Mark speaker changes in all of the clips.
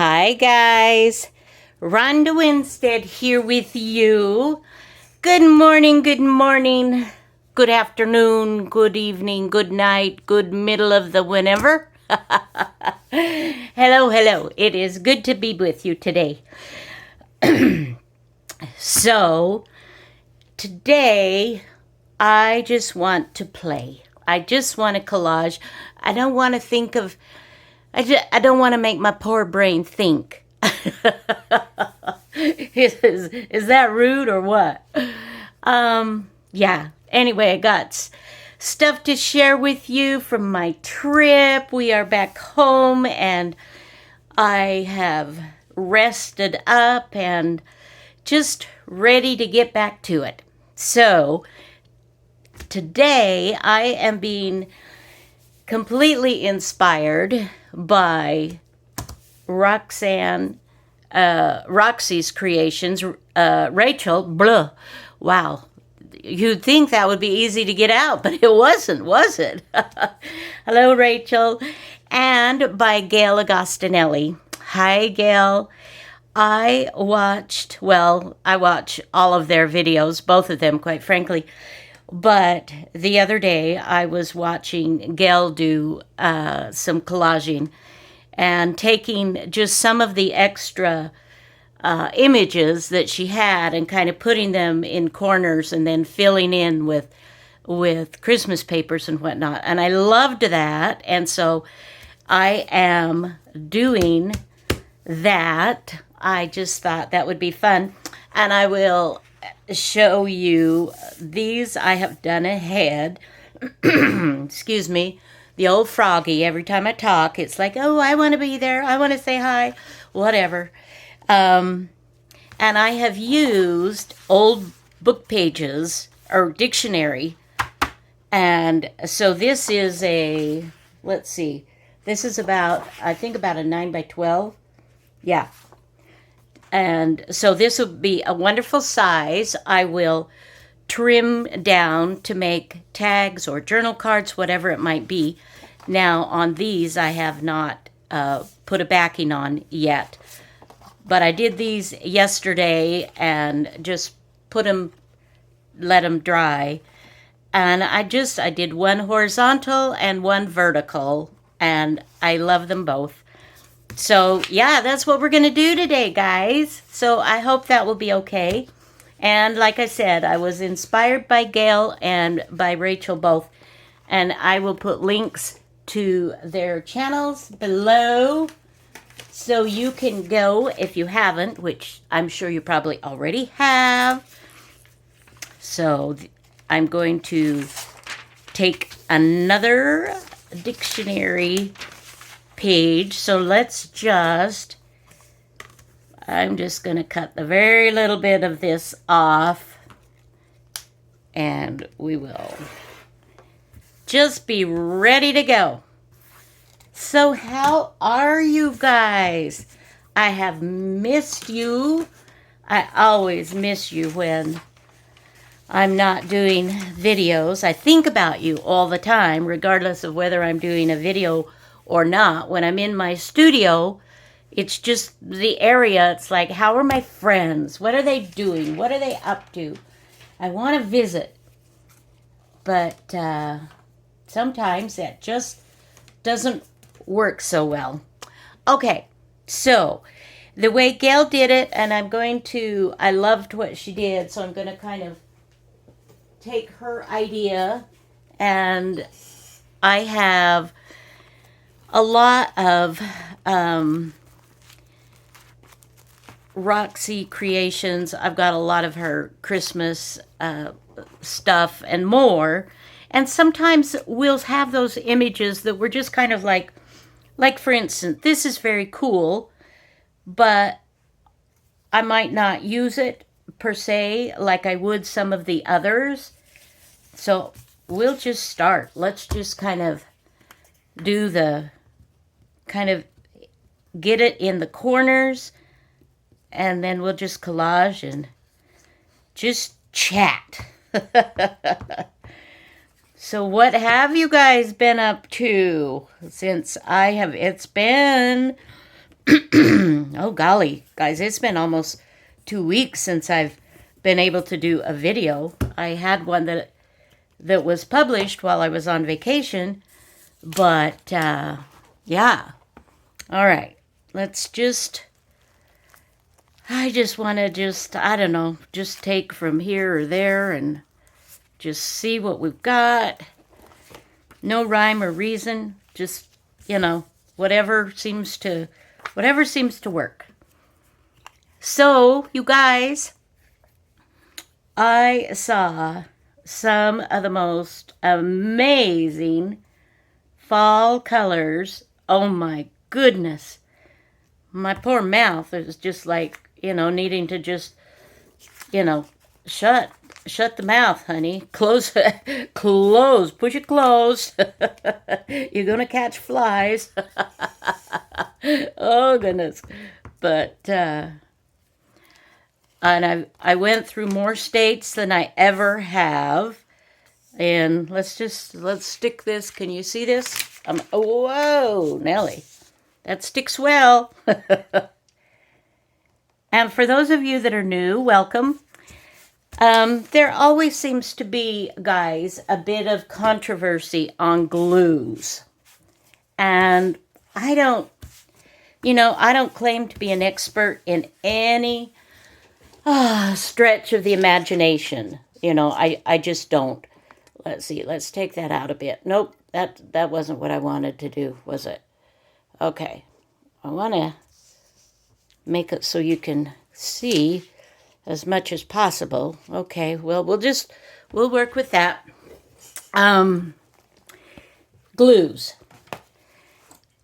Speaker 1: Hi guys, Ronda Winstead here with you. Good morning, good afternoon, good evening, good night, good middle of the whenever. Hello. It is good to be with you today. So, today I just want to play. I just want to collage. I don't want to think of I don't want to make my poor brain think. Is that rude or what? Yeah. Anyway, I got stuff to share with you from my trip. We are back home and I have rested up and just ready to get back to it. So, today I am being completely inspired by Roxy's creations, Rachel. Blah. Wow. You'd think that would be easy to get out, but it wasn't, was it? Hello, Rachel. And by Gayle Agostinelli. Hi, Gayle. I watch all of their videos, both of them, quite frankly. But the other day, I was watching Gayle do some collaging and taking just some of the extra images that she had and kind of putting them in corners and then filling in with Christmas papers and whatnot. And I loved that. And so I am doing that. I just thought that would be fun. And I will show you these I have done ahead. Excuse me, the old froggy. Every time I talk, it's like, oh, I want to be there. I want to say hi, whatever. And I have used old book pages or dictionary. And so this is let's see, this is I think about a 9 by 12. Yeah. And so this will be a wonderful size. I will trim down to make tags or journal cards, whatever it might be. Now, on these, I have not put a backing on yet. But I did these yesterday and just let them dry. And I did one horizontal and one vertical. And I love them both. So, yeah, that's what we're going to do today, guys. So I hope that will be okay. And like I said, I was inspired by Gayle and by Rachel both. And I will put links to their channels below so you can go if you haven't, which I'm sure you probably already have. So I'm going to take another dictionary page. So I'm just going to cut the very little bit of this off and we will just be ready to go. So how are you guys? I have missed you. I always miss you when I'm not doing videos. I think about you all the time, regardless of whether I'm doing a video or not. When I'm in my studio, it's just the area. It's like, how are my friends? What are they doing? What are they up to? I want to visit. But sometimes that just doesn't work so well. Okay, so the way Gayle did it, and I loved what she did, so I'm going to kind of take her idea, and I have a lot of Roxy creations. I've got a lot of her Christmas stuff and more. And sometimes we'll have those images that were just kind of like for instance, this is very cool, but I might not use it per se like I would some of the others. So we'll just start. Let's just kind of get it in the corners, and then we'll just collage and just chat. So what have you guys been up to since it's been Oh, golly, guys, it's been almost 2 weeks since I've been able to do a video. I had one that was published while I was on vacation, but yeah. All right, let's just, I just want to I don't know, just take from here or there and just see what we've got. No rhyme or reason, just, whatever seems to work. So, you guys, I saw some of the most amazing fall colors. Oh my goodness. My poor mouth is just like, needing to just, shut the mouth, honey. Close, push it closed. You're going to catch flies. Oh, goodness. But, and I went through more states than I ever have. And let's stick this. Can you see this? Whoa, Nelly. That sticks well. And for those of you that are new, welcome. There always seems to be, guys, a bit of controversy on glues. And I don't claim to be an expert in any stretch of the imagination. I just don't. Let's see. Let's take that out a bit. Nope, that wasn't what I wanted to do, was it? Okay. I want to make it so you can see as much as possible. Okay, well, we'll work with that. Glues.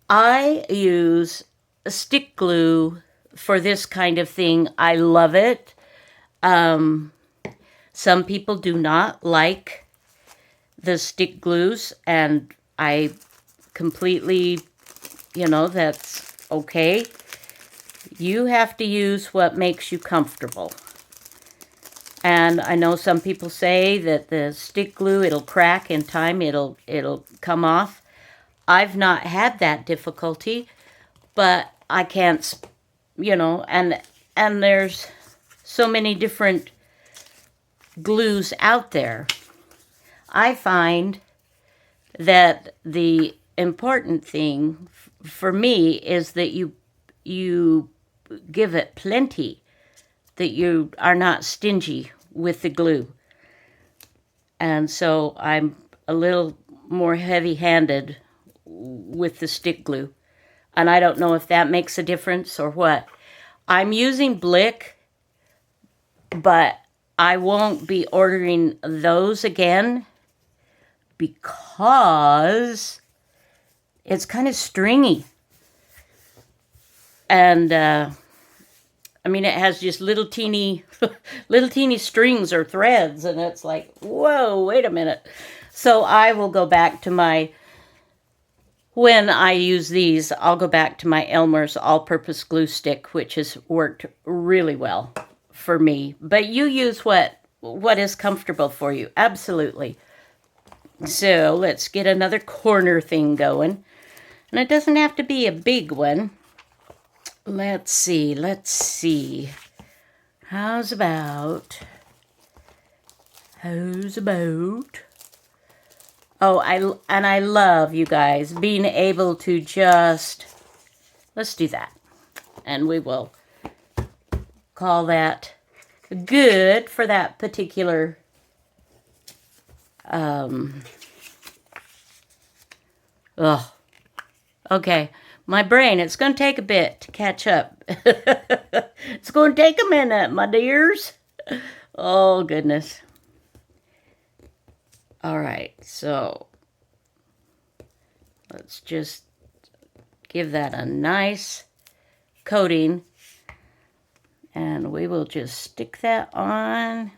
Speaker 1: I use stick glue for this kind of thing. I love it. Some people do not like the stick glues, and I completely, that's okay. You have to use what makes you comfortable. And I know some people say that the stick glue, it'll crack in time, it'll come off. I've not had that difficulty, but I can't, and there's so many different glues out there. I find that the important thing for me is that you give it plenty, that you are not stingy with the glue. And so I'm a little more heavy-handed with the stick glue. And I don't know if that makes a difference or what. I'm using Blick, but I won't be ordering those again because it's kind of stringy. And, it has just little teeny strings or threads, and it's like, whoa, wait a minute. So I will go back to when I use these, I'll go back to my Elmer's all-purpose glue stick, which has worked really well for me. But you use what is comfortable for you, absolutely. So let's get another corner thing going. And it doesn't have to be a big one. Let's see. How's about? Oh, I love, you guys, being able to just, let's do that. And we will call that good for that particular, okay. My brain, it's going to take a bit to catch up. It's going to take a minute, my dears. Oh, goodness. All right, so let's just give that a nice coating. And we will just stick that on.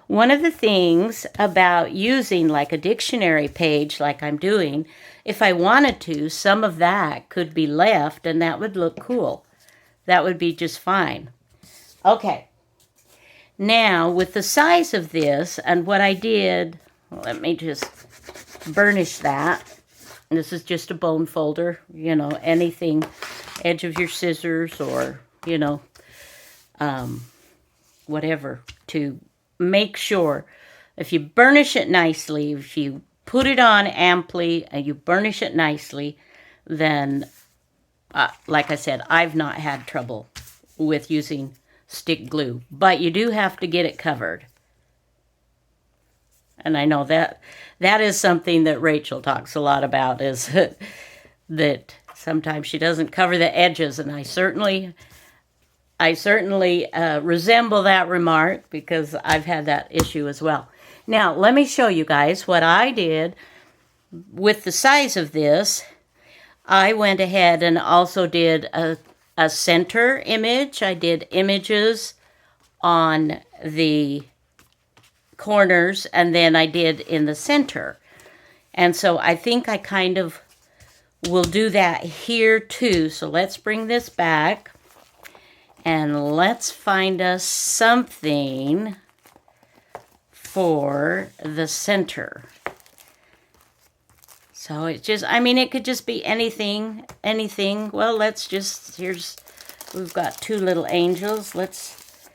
Speaker 1: One of the things about using like a dictionary page like I'm doing, if I wanted to, some of that could be left and that would look cool. That would be just fine. Okay. Now, with the size of this and what I did, let me just burnish that. This is just a bone folder, anything edge of your scissors or, you know, whatever, to make sure if you burnish it nicely, if you put it on amply and you burnish it nicely, then, like I said, I've not had trouble with using stick glue. But you do have to get it covered. And I know that is something that Rachel talks a lot about, is that sometimes she doesn't cover the edges. And I certainly resemble that remark, because I've had that issue as well. Now, let me show you guys what I did with the size of this. I went ahead and also did a center image. I did images on the corners, and then I did in the center. And so I think I kind of will do that here too. So let's bring this back and let's find us something for the center. So it's just, I mean, it could just be anything. Well, we've got two little angels. Let's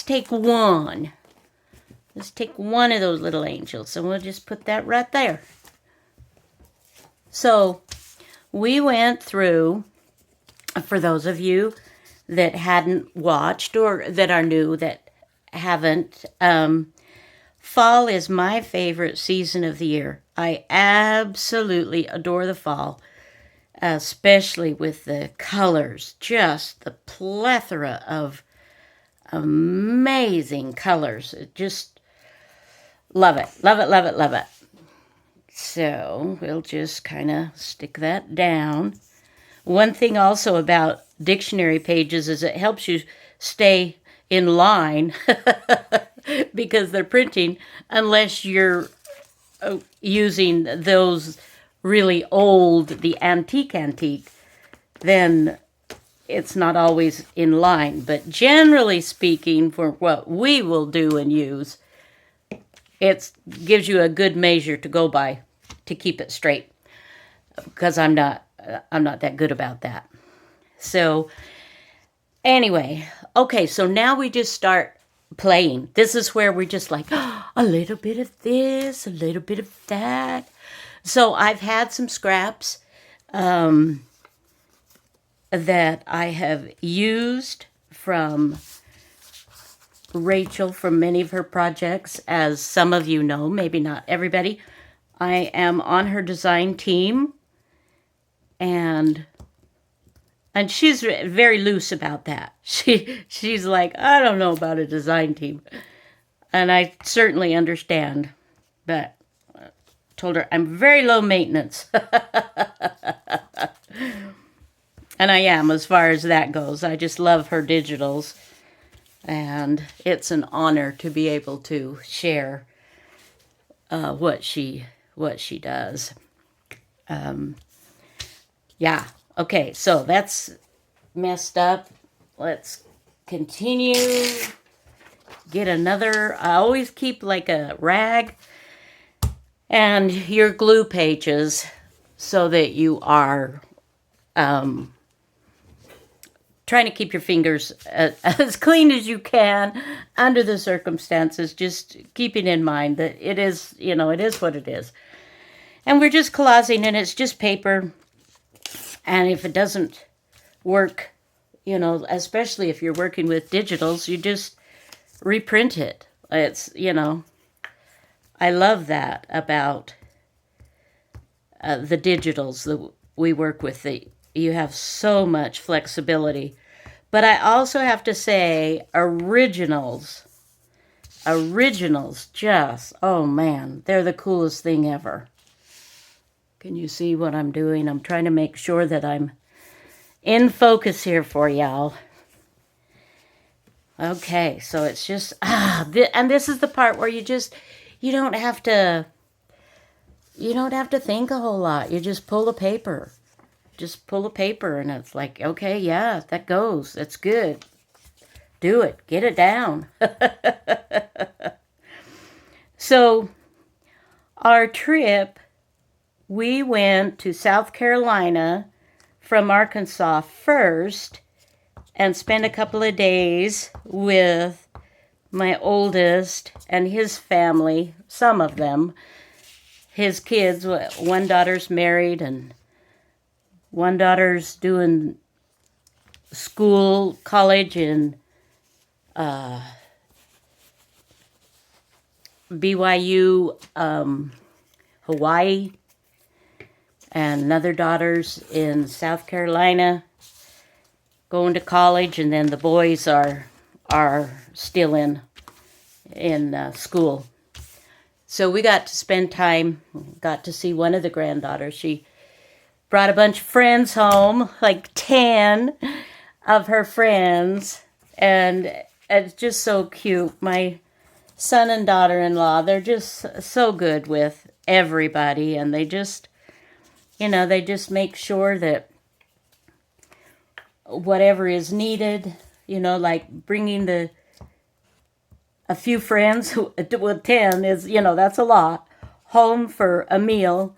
Speaker 1: take one. Let's take one of those little angels, and we'll just put that right there. So we went through, for those of you that hadn't watched or that are new, that haven't, fall is my favorite season of the year. I absolutely adore the fall, especially with the colors, just the plethora of amazing colors. Just love it, love it, love it, love it. So we'll just kind of stick that down. One thing also about dictionary pages is it helps you stay in line because they're printing, unless you're using those really old, the antique, then it's not always in line. But generally speaking, for what we will do and use, it gives you a good measure to go by to keep it straight, because I'm not that good about that. So anyway, okay, so now we just start playing. This is where we're just like, a little bit of this, a little bit of that. So I've had some scraps that I have used from Rachel from many of her projects. As some of you know, maybe not everybody, I am on her design team, and she's very loose about that. She's like, I don't know about a design team. And I certainly understand. But I told her I'm very low maintenance. And I am, as far as that goes. I just love her digitals. And it's an honor to be able to share what she does. Yeah. Okay, so that's messed up. Let's continue. Get another. I always keep like a rag and your glue pages so that you are trying to keep your fingers as clean as you can under the circumstances, just keeping in mind that it is, it is what it is. And we're just collaging, and it's just paper. And if it doesn't work, especially if you're working with digitals, you just reprint it. It's, I love that about the digitals that we work with. You have so much flexibility. But I also have to say, originals just, oh man, they're the coolest thing ever. Can you see what I'm doing? I'm trying to make sure that I'm in focus here for y'all. Okay, so it's just, and this is the part where you don't have to think a whole lot. You just pull a paper. And it's like, okay, yeah, that goes. That's good. Do it. Get it down. So, our trip, we went to South Carolina from Arkansas first and spend a couple of days with my oldest and his family, some of them, his kids. One daughter's married and one daughter's doing college in BYU, Hawaii, and another daughter's in South Carolina going to college, and then the boys are still in school. So we got to spend time, got to see one of the granddaughters. She brought a bunch of friends home, like 10 of her friends, and it's just so cute. My son and daughter-in-law, they're just so good with everybody, and they just make sure that whatever is needed, like bringing a few friends, well, 10 is, that's a lot, home for a meal,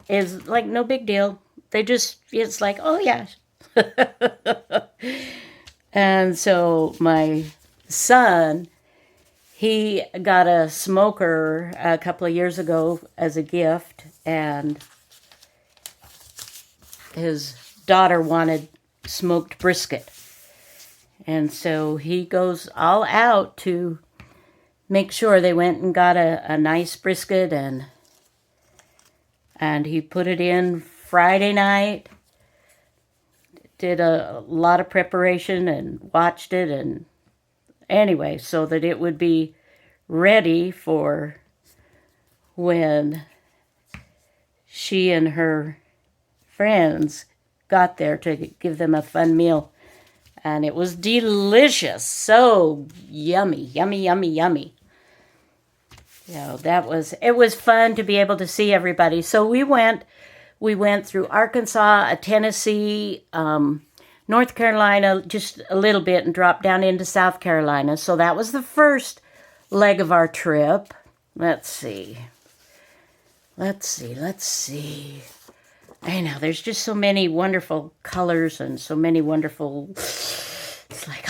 Speaker 1: is like no big deal. It's like, oh yeah. And so my son, he got a smoker a couple of years ago as a gift, and his daughter wanted smoked brisket. And so he goes all out to make sure they went and got a nice brisket, and he put it in Friday night, did a lot of preparation and watched it, and anyway, so that it would be ready for when she and her friends got there to give them a fun meal. And it was delicious. So yummy, yummy, yummy, yummy. It was fun to be able to see everybody. So we went through Arkansas, Tennessee, North Carolina, just a little bit, and dropped down into South Carolina. So that was the first leg of our trip. Let's see. I know, there's just so many wonderful colors and so many wonderful, it's like,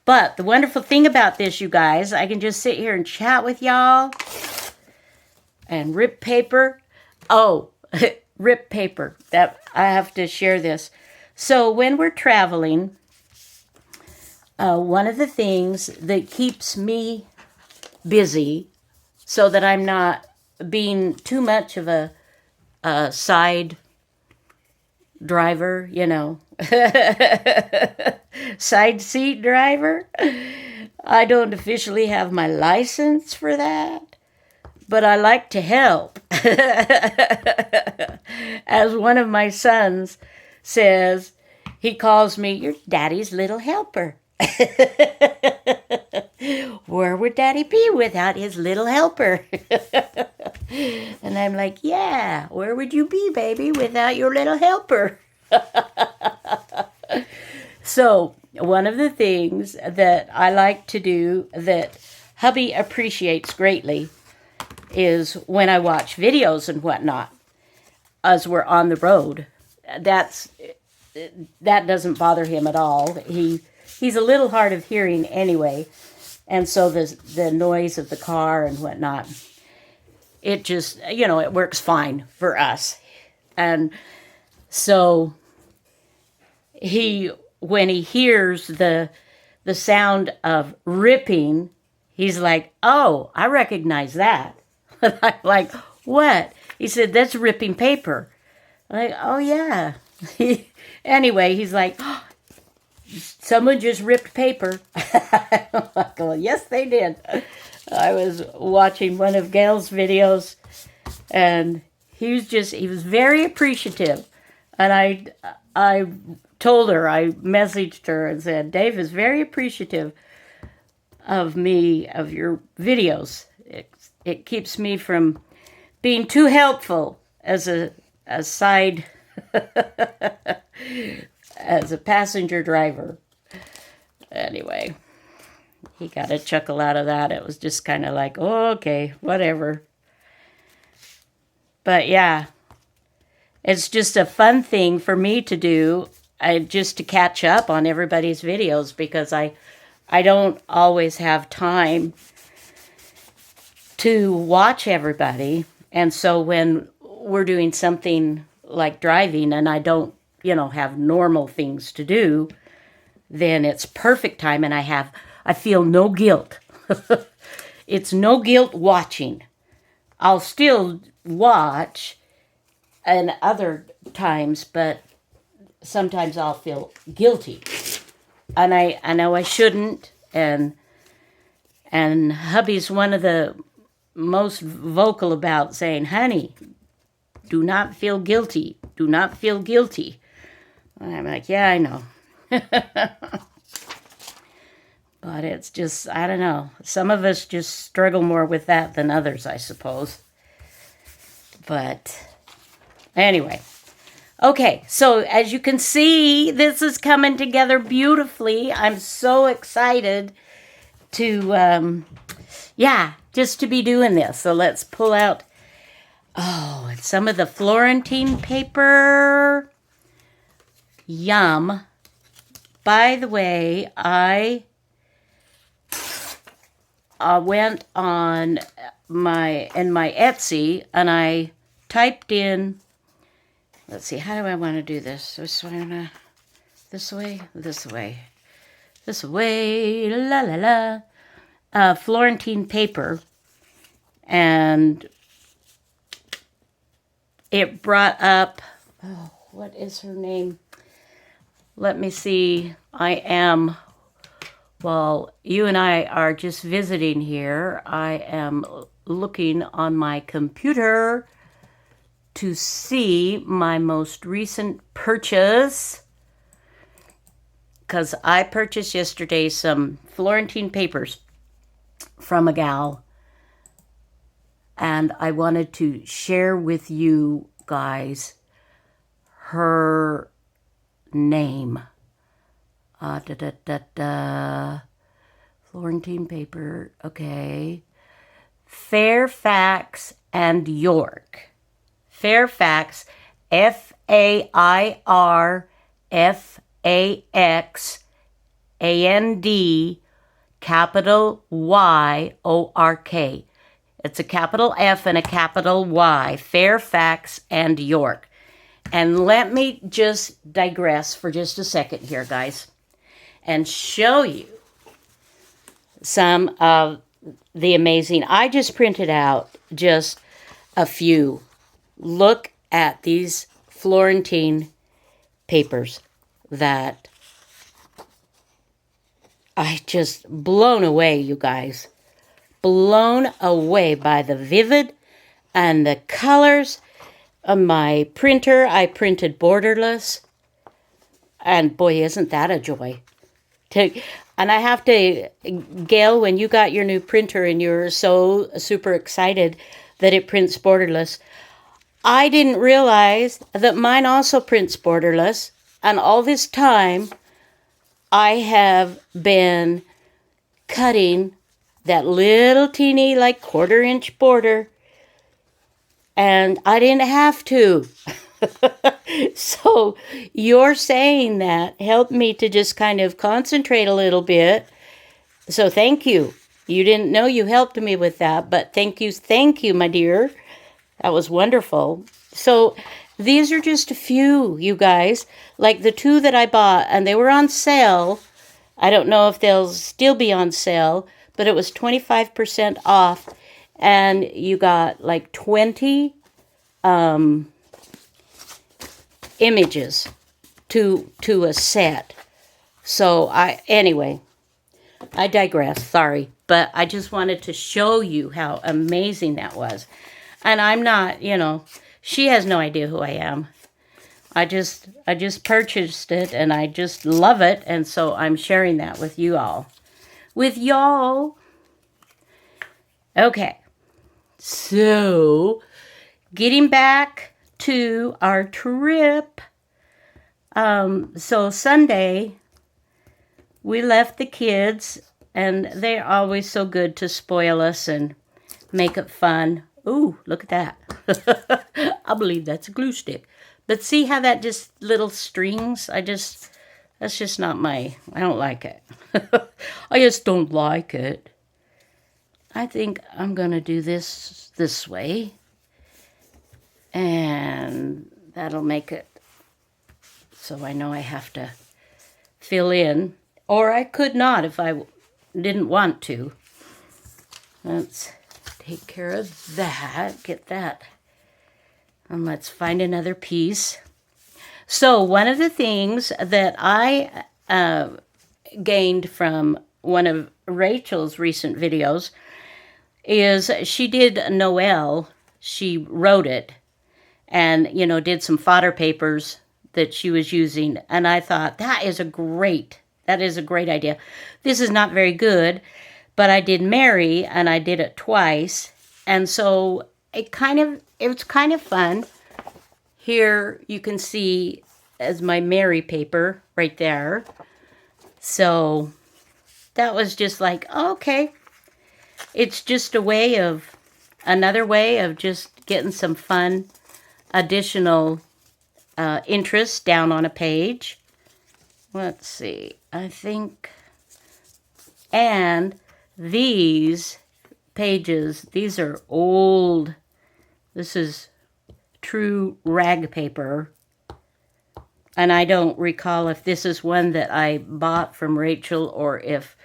Speaker 1: But the wonderful thing about this, you guys, I can just sit here and chat with y'all and rip paper. Oh, rip paper. That I have to share this. So when we're traveling, one of the things that keeps me busy so that I'm not being too much of a side driver, side seat driver. I don't officially have my license for that, but I like to help. As one of my sons says, he calls me your daddy's little helper. Where would Daddy be without his little helper? And I'm like, yeah, where would you be, baby, without your little helper? So one of the things that I like to do that hubby appreciates greatly is when I watch videos and whatnot as we're on the road. That doesn't bother him at all. He's a little hard of hearing anyway, and so the noise of the car and whatnot, it just, it works fine for us. And so when he hears the sound of ripping, he's like, oh, I recognize that. I'm like, what? He said, that's ripping paper. I'm like, oh yeah. Anyway, he's like, oh, someone just ripped paper. I'm like, well, yes, they did. I was watching one of Gayle's videos, and he was very appreciative. And I told her, I messaged her and said, Dave is very appreciative of your videos. It keeps me from being too helpful as a side, as a passenger driver. Anyway, he got a chuckle out of that. It was just kind of like, oh, okay, whatever. But yeah, It's just a fun thing for me to do, just to catch up on everybody's videos, because I don't always have time to watch everybody. And so when we're doing something like driving and I don't, have normal things to do, then it's perfect time and I feel no guilt. It's no guilt watching. I'll still watch and other times, but sometimes I'll feel guilty. And I know I shouldn't, and hubby's one of the most vocal about saying, honey, do not feel guilty. Do not feel guilty. And I'm like, yeah, I know. But it's just, I don't know. Some of us just struggle more with that than others, I suppose. But anyway. Okay, so as you can see, this is coming together beautifully. I'm so excited to, just to be doing this. So let's pull out, and some of the Florentine paper. Yum. By the way, I went on my Etsy and I typed in, let's see, how do I want to do this? This way, la la la. Florentine paper, and it brought up, what is her name? Let me see. While you and I are just visiting here, I am looking on my computer to see my most recent purchase, because I purchased yesterday some Florentine papers from a gal, and I wanted to share with you guys her name. Florentine paper, okay. Fairfax and York. Fairfax, Fairfaxand, capital YORK. It's a capital F and a capital Y, Fairfax and York. And let me just digress for just a second here, guys, and show you some of the amazing. I just printed out just a few. Look at these Florentine papers that I just blown away, you guys. Blown away by the vivid and the colors. On my printer, I printed borderless. And boy, isn't that a joy. And I have to, Gayle, when you got your new printer and you were so super excited that it prints borderless, I didn't realize that mine also prints borderless. And all this time, I have been cutting that little teeny, like 1/4-inch border. And I didn't have to. So you're saying that helped me to just kind of concentrate a little bit. So thank you. You didn't know you helped me with that, but thank you, my dear. That was wonderful. So these are just a few, you guys, like the two that I bought, and they were on sale. I don't know if they'll still be on sale, but it was 25% off, and you got like 20 images to a set. So anyway, I digress, sorry, but I just wanted to show you how amazing that was. And I'm not, she has no idea who I am. I just purchased it and I just love it, and so I'm sharing that with you all. With y'all. Okay. So, getting back to our trip. So Sunday, we left the kids, and they're always so good to spoil us and make it fun. Ooh, look at that. I believe that's a glue stick. But see how that just little strings? That's just not I don't like it. I just don't like it. I think I'm going to do this way. And that'll make it so I know I have to fill in. Or I could not if I didn't want to. Let's take care of that. Get that. And let's find another piece. So one of the things that I gained from one of Rachel's recent videos is she did Noel. She wrote it and, you know, did some fodder papers that she was using. And I thought, that is a great idea. This is not very good, but I did Mary and I did it twice. And so it's kind of fun. Here you can see as my Mary paper right there. So that was just like, oh, okay. It's just another way of just getting some fun additional interest down on a page. Let's see, I think, and these pages, these are old. This is true rag paper. And I don't recall if this is one that I bought from Rachel or if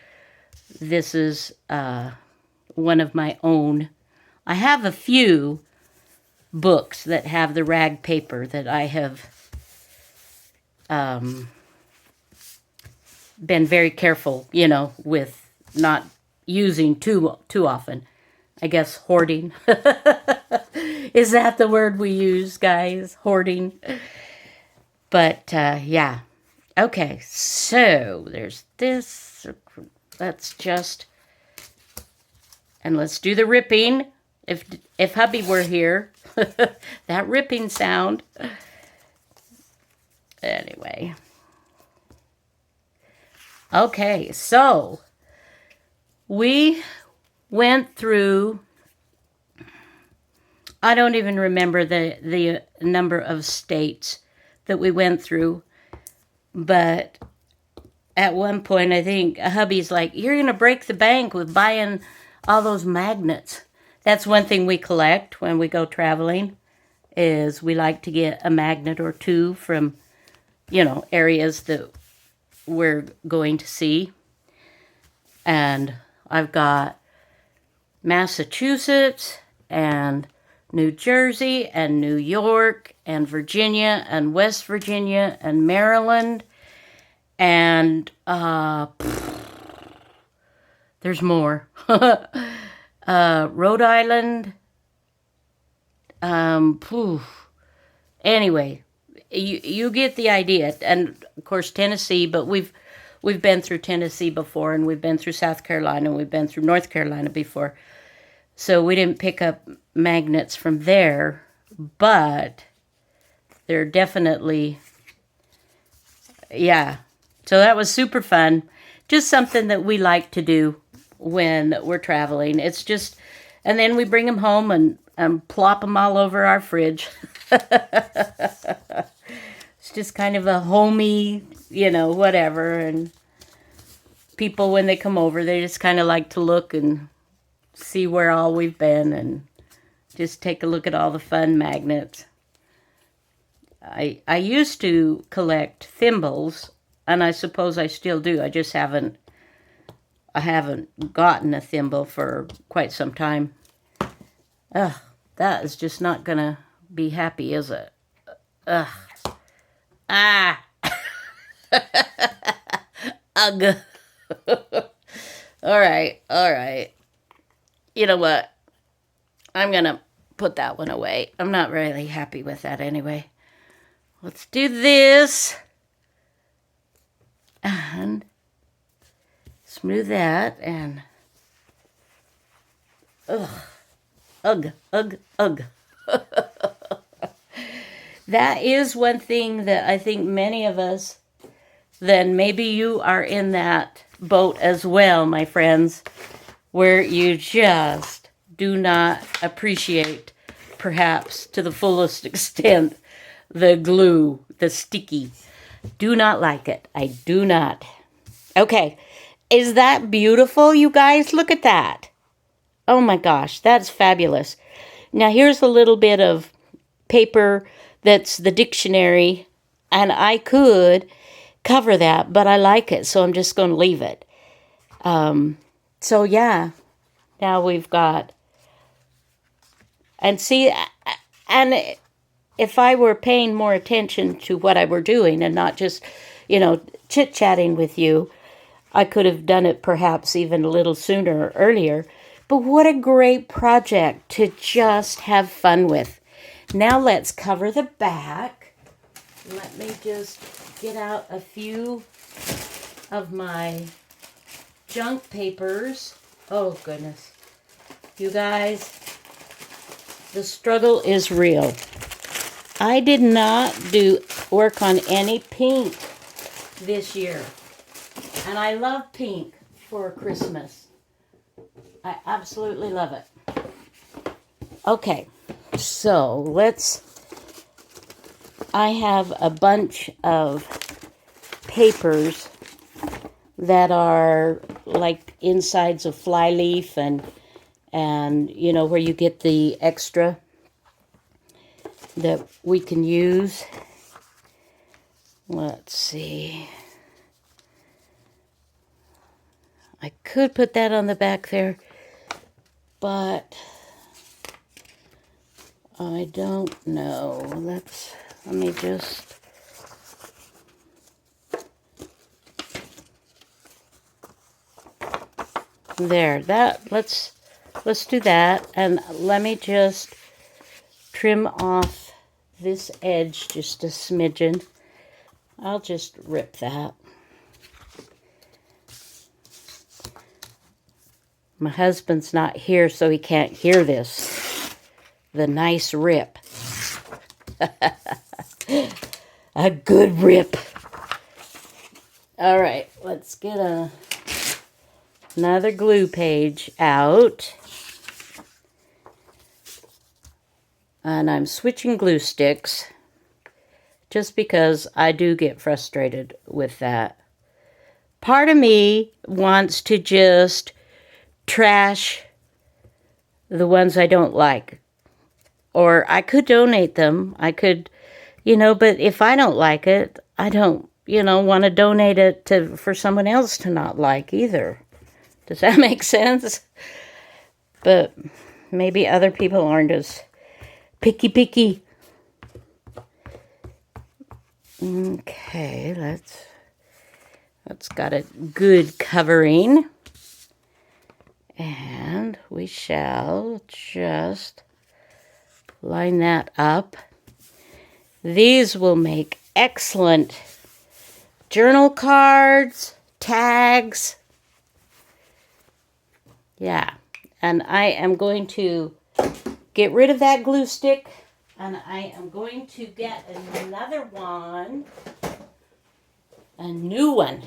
Speaker 1: this is one of my own. I have a few books that have the rag paper that I have been very careful, you know, with not using too often. I guess hoarding. Is that the word we use, guys? Hoarding. But, yeah. Okay, so there's this. Let's just... And let's do the ripping. If hubby were here. That ripping sound. Anyway. Okay, so... We went through... I don't even remember the number of states that we went through. But at one point, I think hubby's like, you're going to break the bank with buying all those magnets. That's one thing we collect when we go traveling, is we like to get a magnet or two from, you know, areas that we're going to see. And I've got Massachusetts and New Jersey and New York and Virginia and West Virginia and Maryland and there's more. Rhode Island. Anyway, you get the idea. And of course Tennessee, but we've been through Tennessee before, and we've been through South Carolina, and we've been through North Carolina before. So we didn't pick up magnets from there, but they're definitely, yeah. So that was super fun. Just something that we like to do when we're traveling. It's just, and then we bring them home and plop them all over our fridge. It's just kind of a homey, you know, whatever. And people, when they come over, they just kind of like to look and see where all we've been and just take a look at all the fun magnets. I used to collect thimbles, and I suppose I still do. I just haven't gotten a thimble for quite some time. Ugh, that is just not gonna be happy, is it? Ugh. Ah. Ugh. All right. You know what? I'm going to put that one away. I'm not really happy with that anyway. Let's do this. And smooth that. And ugh. That is one thing that I think many of us, then maybe you are in that boat as well, my friends, where you just do not appreciate, perhaps to the fullest extent, the glue, the sticky. Do not like it. I do not. Okay. Is that beautiful, you guys? Look at that. Oh my gosh, that's fabulous. Now here's a little bit of paper that's the dictionary, and I could cover that, but I like it, so I'm just going to leave it. So yeah, now we've got, and see, and if I were paying more attention to what I were doing and not just, chit-chatting with you, I could have done it perhaps even a little sooner or earlier. But what a great project to just have fun with. Now let's cover the back. Let me just get out a few of my junk papers. Oh, goodness. You guys, the struggle is real. I did not do work on any pink this year. And I love pink for Christmas. I absolutely love it. Okay, so I have a bunch of papers that are like insides of flyleaf and where you get the extra that we can use. Let's see. I could put that on the back there, but I don't know. Let me just... There, let's do that, and let me just trim off this edge just a smidgen. I'll just rip that. My husband's not here, so he can't hear this. The nice rip. A good rip. All right, let's get another glue page out. And I'm switching glue sticks just because I do get frustrated with that. Part of me wants to just trash the ones I don't like. Or I could donate them. I could, but if I don't like it, I don't, want to donate it for someone else to not like either. Does that make sense? But maybe other people aren't as picky. Okay, let's got a good covering. And we shall just line that up. These will make excellent journal cards, tags. Yeah, and I am going to get rid of that glue stick, and I am going to get another one, a new one.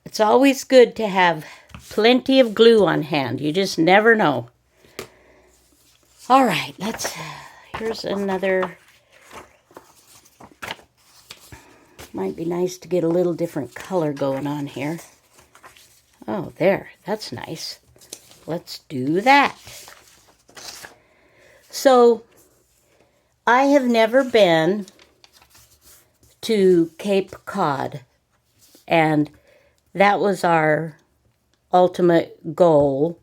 Speaker 1: It's always good to have plenty of glue on hand. You just never know. All right, here's another. Might be nice to get a little different color going on here. Oh, there, that's nice. Let's do that. So, I have never been to Cape Cod, and that was our ultimate goal.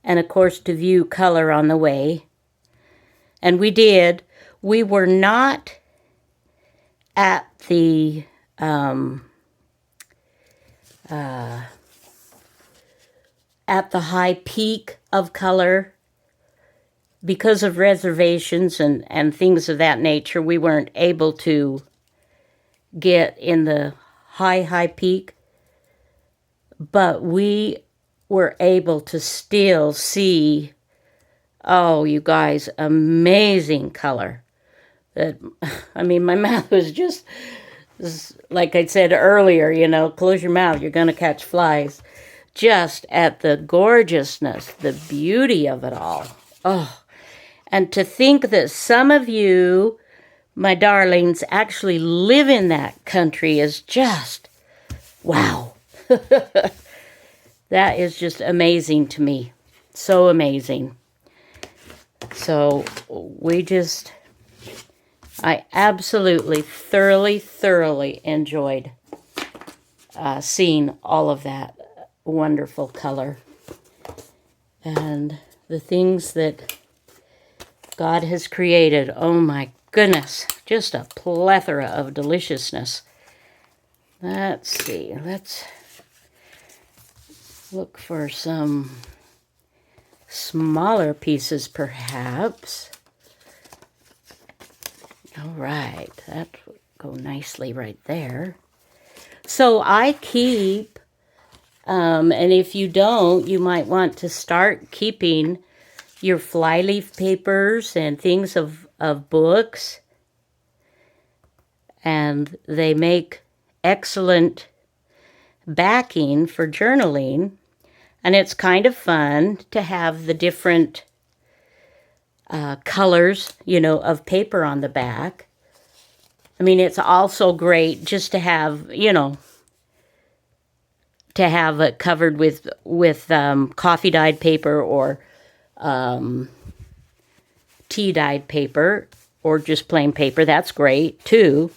Speaker 1: And of course, to view color on the way. And we did. We were not at the high peak of color because of reservations and things of that nature. We weren't able to get in the high peak, but we were able to still see, oh, you guys, amazing color. My mouth was just, like I said earlier, close your mouth, you're going to catch flies. Just at the gorgeousness, the beauty of it all. Oh, and to think that some of you, my darlings, actually live in that country is just, wow. That is just amazing to me. So amazing. So I absolutely, thoroughly enjoyed seeing all of that wonderful color. And the things that God has created, oh my goodness, just a plethora of deliciousness. Let's see, let's look for some smaller pieces perhaps. All right, that would go nicely right there. So I keep, and if you don't, you might want to start keeping your flyleaf papers and things of books. And they make excellent backing for journaling. And it's kind of fun to have the different colors, of paper on the back. I mean, it's also great just to have, to have it covered with coffee dyed paper or tea dyed paper or just plain paper. That's great too.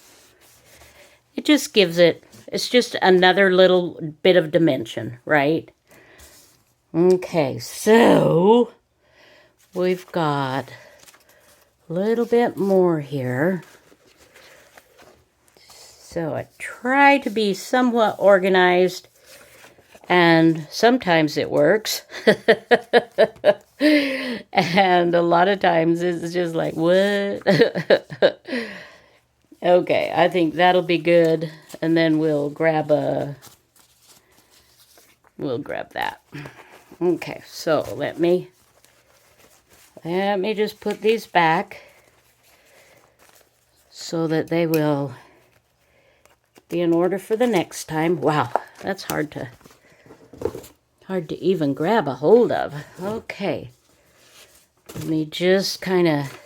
Speaker 1: It just gives it's just another little bit of dimension, right? Okay, so we've got a little bit more here. So I try to be somewhat organized, and sometimes it works. And a lot of times it's just like, what? Okay, I think that'll be good. And then we'll grab that. Okay, so let me just put these back so that they will be in order for the next time. Wow, that's hard to even grab a hold of. Okay, let me just kind of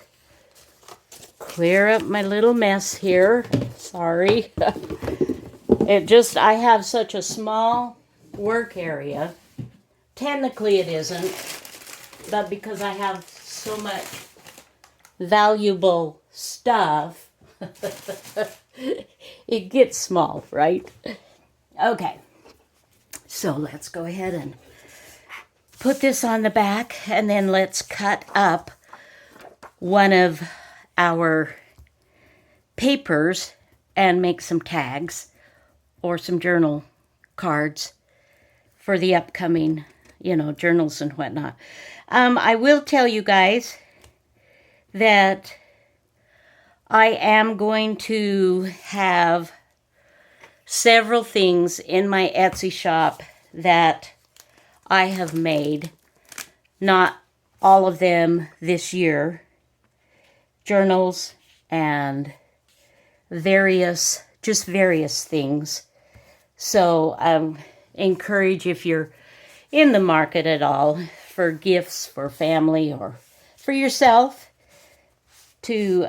Speaker 1: clear up my little mess here. Sorry. I have such a small work area. Technically it isn't, but because I have so much valuable stuff, it gets small, right? Okay, so let's go ahead and put this on the back, and then let's cut up one of our papers and make some tags or some journal cards for the upcoming, journals and whatnot. I will tell you guys that I am going to have several things in my Etsy shop that I have made. Not all of them this year. Journals and various things. So I encourage, if you're in the market at all for gifts for family or for yourself, to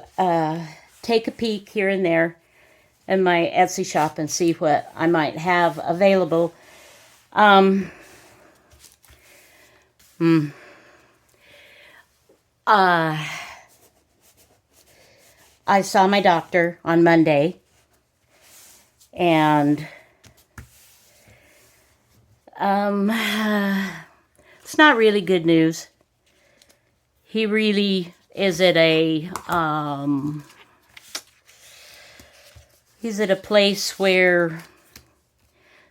Speaker 1: take a peek here and there in my Etsy shop and see what I might have available. I saw my doctor on Monday, and it's not really good news. He really is at he's at a place where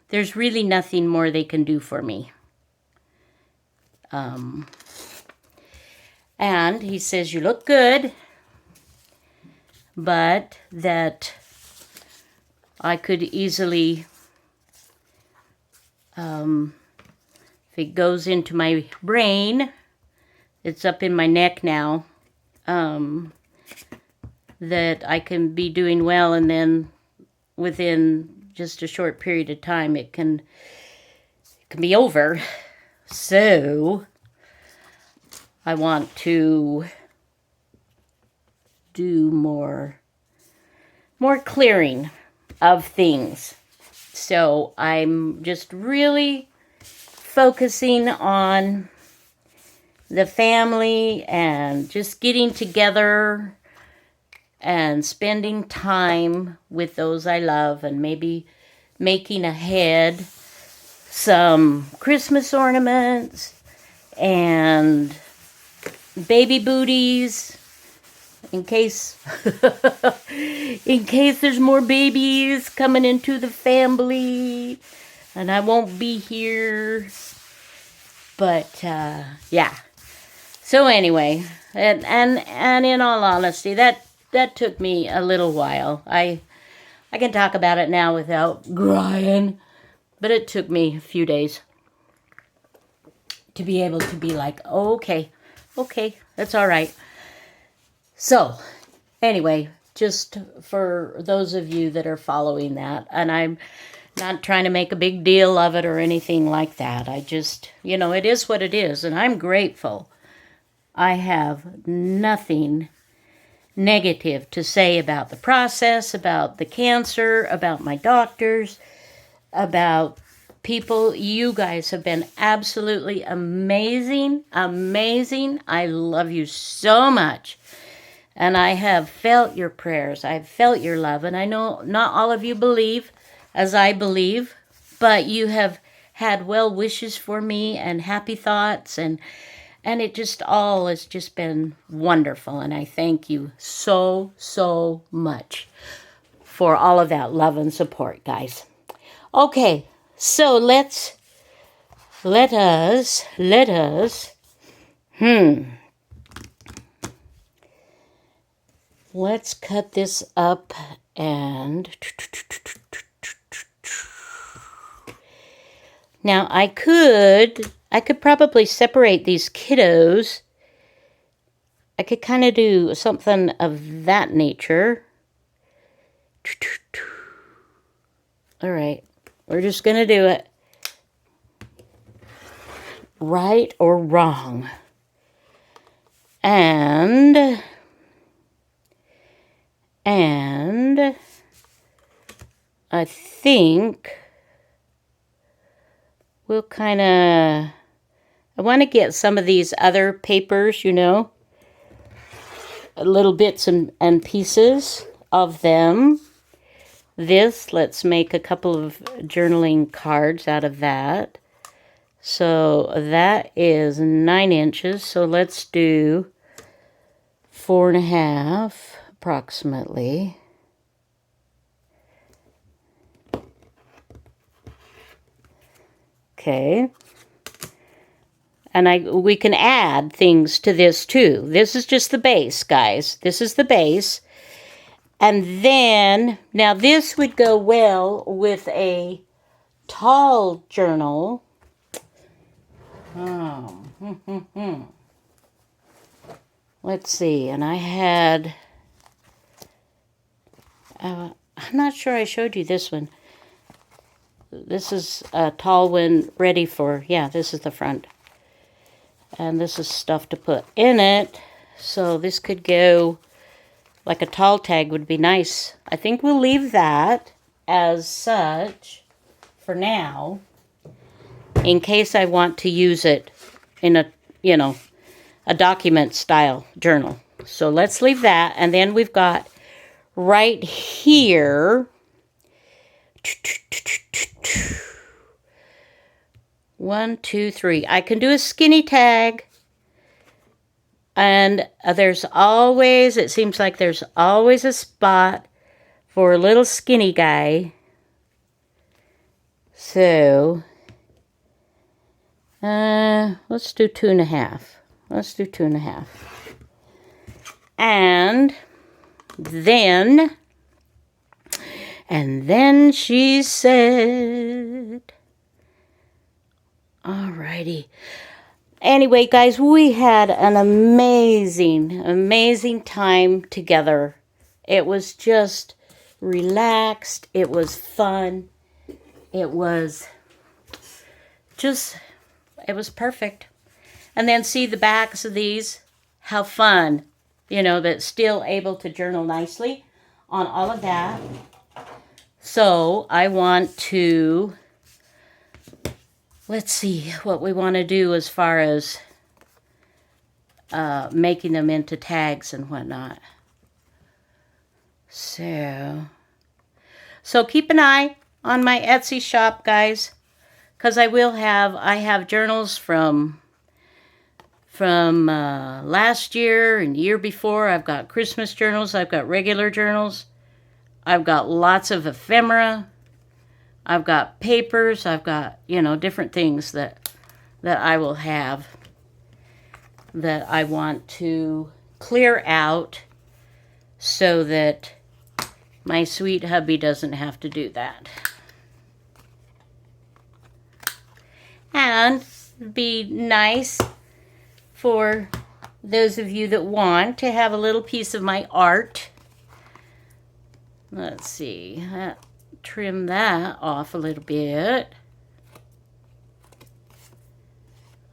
Speaker 1: there's really nothing more they can do for me. And he says, you look good, but that I could easily, if it goes into my brain, it's up in my neck now, that I can be doing well, and then within just a short period of time it can be over. So I want to do more clearing of things. So I'm just really focusing on the family and just getting together and spending time with those I love, and maybe making ahead some Christmas ornaments and baby booties in case there's more babies coming into the family and I won't be here. But yeah. So anyway, and in all honesty, that took me a little while. I can talk about it now without crying, but it took me a few days to be able to be like, okay, that's all right. So anyway, just for those of you that are following that, and I'm not trying to make a big deal of it or anything like that. I just, it is what it is, and I'm grateful. I have nothing negative to say about the process, about the cancer, about my doctors, about people. You guys have been absolutely amazing. I love you so much. And I have felt your prayers. I've felt your love. And I know not all of you believe as I believe, but you have had well wishes for me and happy thoughts, and it just all has just been wonderful. And I thank you so, so much for all of that love and support, guys. Okay, so let us, let's cut this up and now I could probably separate these kiddos. I could kind of do something of that nature. All right, we're just going to do it. Right or wrong. And I think we'll kind of, I want to get some of these other papers, little bits and pieces of them. Let's make a couple of journaling cards out of that. So that is 9 inches. So let's do 4.5 approximately. Okay. And we can add things to this too. This is just the base, guys. This is the base. And then, now this would go well with a tall journal. Let's see. And I had, I'm not sure I showed you this one. This is a tall one ready for, this is the front. And this is stuff to put in it. So this could go, like a tall tag would be nice. I think we'll leave that as such for now, in case I want to use it in a document style journal. So let's leave that. And then we've got right here, 1, 2, 3. I can do a skinny tag. And it seems like there's always a spot for a little skinny guy. So, let's do 2.5. Let's do 2.5. And then she said, alrighty. Anyway, guys, we had an amazing time together. It was just relaxed. It was fun. It was perfect. And then see the backs of these? How fun. You know, that's still able to journal nicely on all of that. So I want to, let's see what we want to do as far as making them into tags and whatnot. So keep an eye on my Etsy shop, guys, because I have journals from last year and year before. I've got Christmas journals. I've got regular journals. I've got lots of ephemera. I've got papers. I've got, different things that I will have that I want to clear out so that my sweet hubby doesn't have to do that. And it'd be nice for those of you that want to have a little piece of my art. Let's see, trim that off a little bit.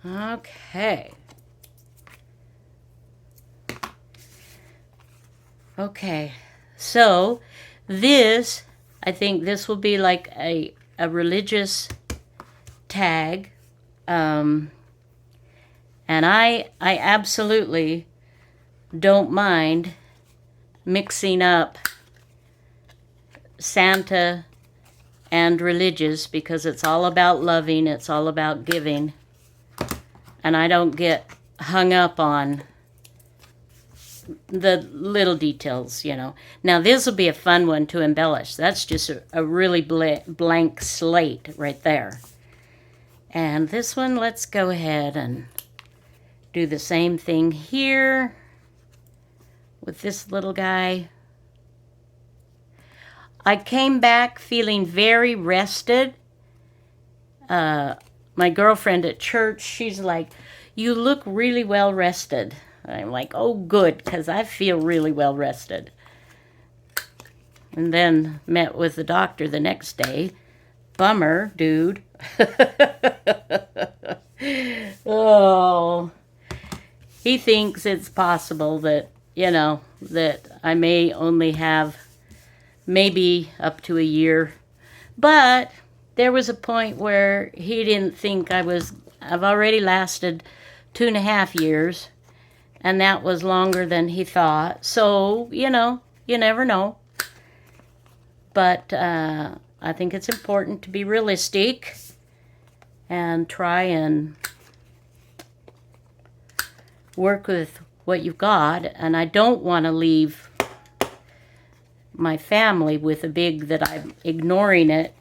Speaker 1: Okay. Okay, so this, I think this will be like a religious tag. And I absolutely don't mind mixing up Santa and religious, because it's all about loving, it's all about giving, and I don't get hung up on the little details, Now this will be a fun one to embellish. That's just a really blank slate right there. And this one, let's go ahead and do the same thing here with this little guy. I came back feeling very rested. My girlfriend at church, she's like, "You look really well rested." I'm like, "Oh, good, because I feel really well rested." And then met with the doctor the next day. Bummer, dude. Oh, he thinks it's possible that, that I may only have maybe up to a year. But there was a point where he didn't think I've already lasted 2.5 years. And that was longer than he thought. So, you never know. But I think it's important to be realistic and try and work with what you've got. And I don't want to leave my family with a big that I'm ignoring it,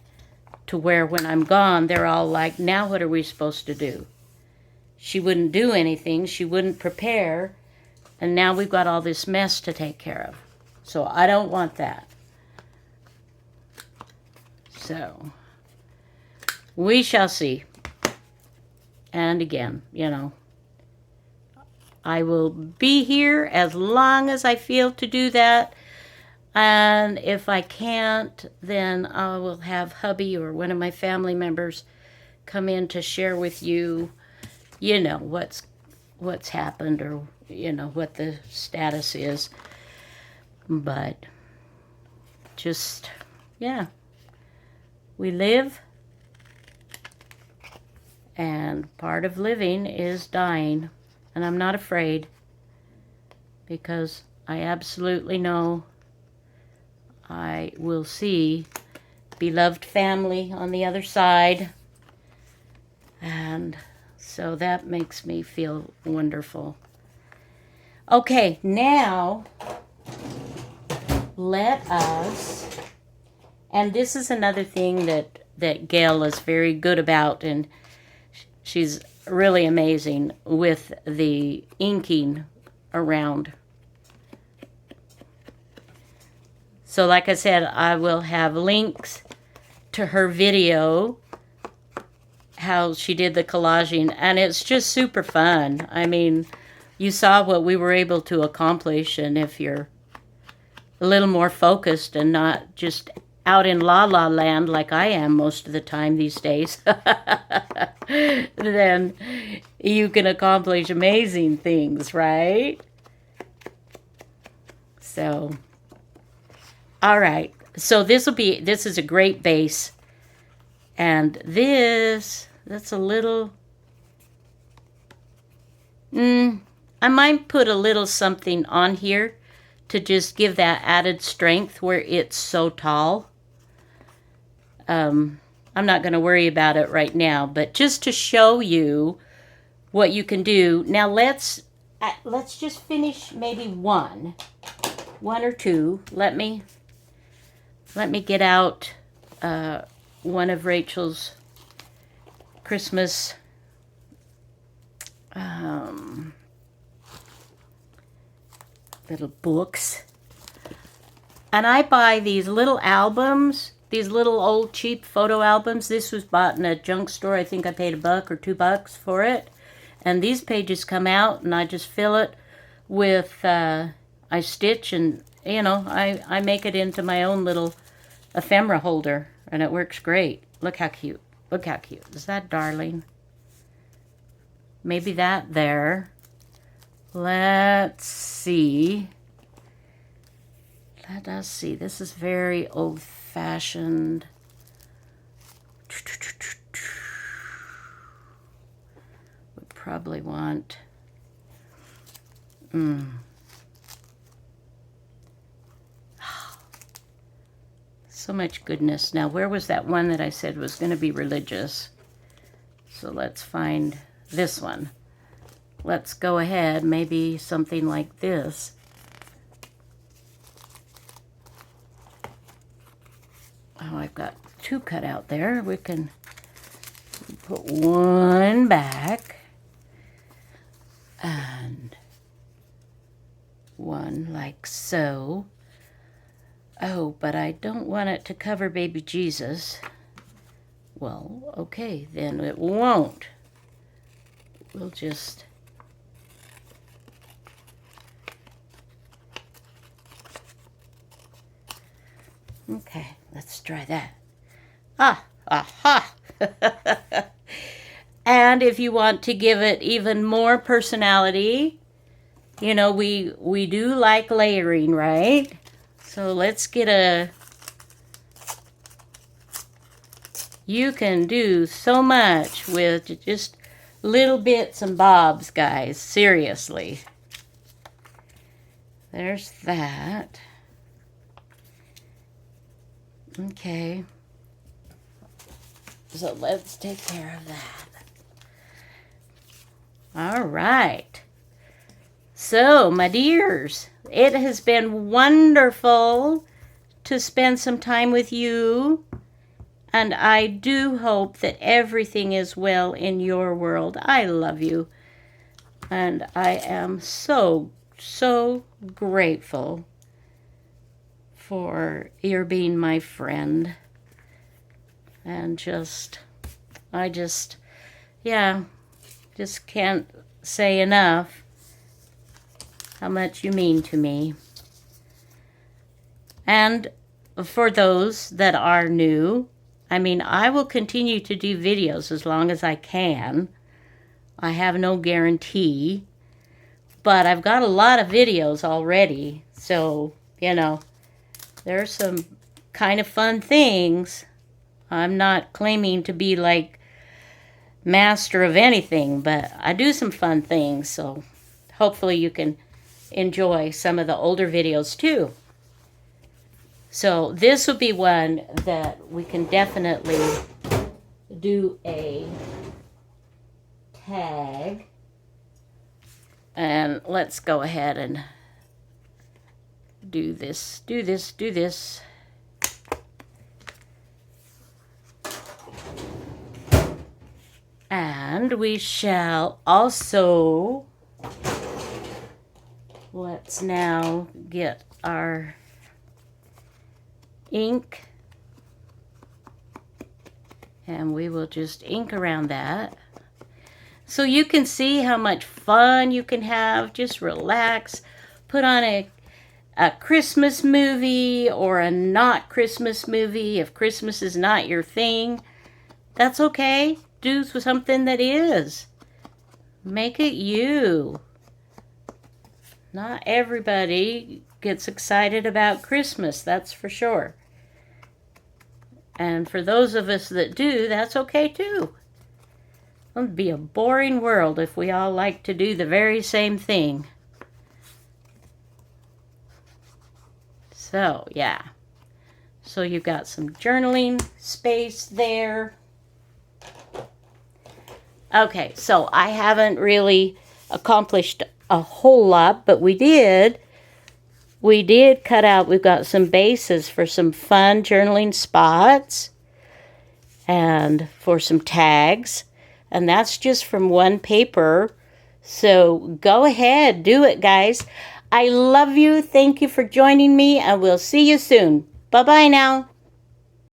Speaker 1: to where when I'm gone, they're all like, "Now what are we supposed to do?" She wouldn't do anything. She wouldn't prepare. And now we've got all this mess to take care of. So I don't want that. So we shall see. And again, I will be here as long as I feel to do that. And if I can't, then I will have hubby or one of my family members come in to share with you, what's happened, or what the status is. But just, we live, and part of living is dying. And I'm not afraid, because I absolutely know I will see beloved family on the other side. And so that makes me feel wonderful. Okay, now let us, and this is another thing that Gayle is very good about, and she's really amazing with the inking around. So like I said, I will have links to her video, how she did the collaging, and it's just super fun. I mean, you saw what we were able to accomplish, and if you're a little more focused and not just out in la-la land like I am most of the time these days, then, you can accomplish amazing things, right? So, all right. So this is a great base. And that's a little, I might put a little something on here to just give that added strength where it's so tall. I'm not going to worry about it right now, but just to show you what you can do. Now let's just finish maybe one or two. Let me get out one of Rachel's Christmas little books. And I buy these little albums, these little old cheap photo albums. This was bought in a junk store. I think I paid $1 or $2 for it. And these pages come out and I just fill it with, I stitch and, you know, I make it into my own little ephemera holder. And it works great. Look how cute. Look how cute. Is that darling? Maybe that there. Let's see. Let us see. This is very old-fashioned. Would probably want... So much goodness. Now, where was that one that I said was going to be religious? So let's find this one. Let's go ahead, maybe something like this. Oh, I've got two cut out there. We can put one back and one like so. Oh, but I don't want it to cover baby Jesus. Well, okay, then it won't. We'll just... Okay, let's try that. Aha! And if you want to give it even more personality, you know, we do like layering, right? So let's get a... You can do so much with just little bits and bobs, guys. Seriously. There's that. Okay. So let's take care of that. All right. So, my dears, it has been wonderful to spend some time with you. And I do hope that everything is well in your world. I love you. And I am so, so grateful for your being my friend. And I just can't say enough how much you mean to me. And for those that are new, I mean, I will continue to do videos as long as I can. I have no guarantee, but I've got a lot of videos already. So, you know, there's some kind of fun things. I'm not claiming to be like master of anything, but I do some fun things. So hopefully you can enjoy some of the older videos too. So this would be one that we can definitely do a tag. And let's go ahead and do this. And we shall also, let's now get our ink, and we will just ink around that. So you can see how much fun you can have. Just relax, put on a Christmas movie or a not Christmas movie. If Christmas is not your thing, that's okay. Do something that is. Make it you. Not everybody gets excited about Christmas, that's for sure. And for those of us that do, that's okay too. It would be a boring world if we all like to do the very same thing. So, yeah. So you've got some journaling space there. Okay, so I haven't really accomplished a whole lot, but we did cut out, we've got some bases for some fun journaling spots and for some tags. And that's just from one paper. So go ahead, do it, guys. I love you. Thank you for joining me, and we'll see you soon. Bye-bye now.